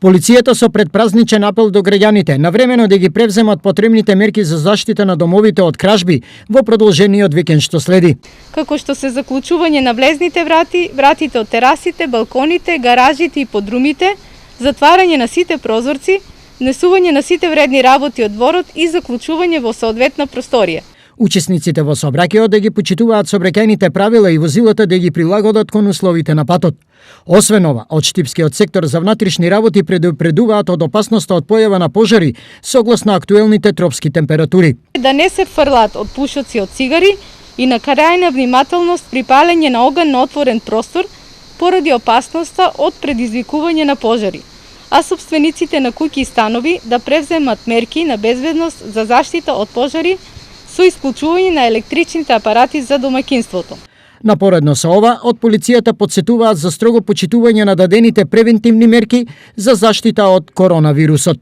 Полицијата со предпразничен апел до граѓаните навремено да ги превземат потребните мерки за заштита на домовите од кражби во продолжениот викенд што следи. Како што се заклучување на влезните врати, вратите од терасите, балконите, гаражите и подрумите, затварање на сите прозорци, внесување на сите вредни работи од дворот и заклучување во соодветна просторија. Учесниците во сообраќајот да ги почитуваат сообраќајните правила и возилата да ги прилагодат кон условите на патот. Освен ова, од Штипскиот сектор за внатрешни работи предупредуваат од опасноста од појава на пожари согласно актуелните тропски температури. Да не се фрлаат од пушоци од цигари и на крајна внимателност при палење на оган на отворен простор поради опасноста од предизвикување на пожари, а собствениците на куќи и станови да превземат мерки на безбедност за заштита од пожари со исклучување на електричните апарати за домаќинството. Напоредно со ова, од полицијата подсетуваат за строго почитување на дадените превентивни мерки за заштита од коронавирусот.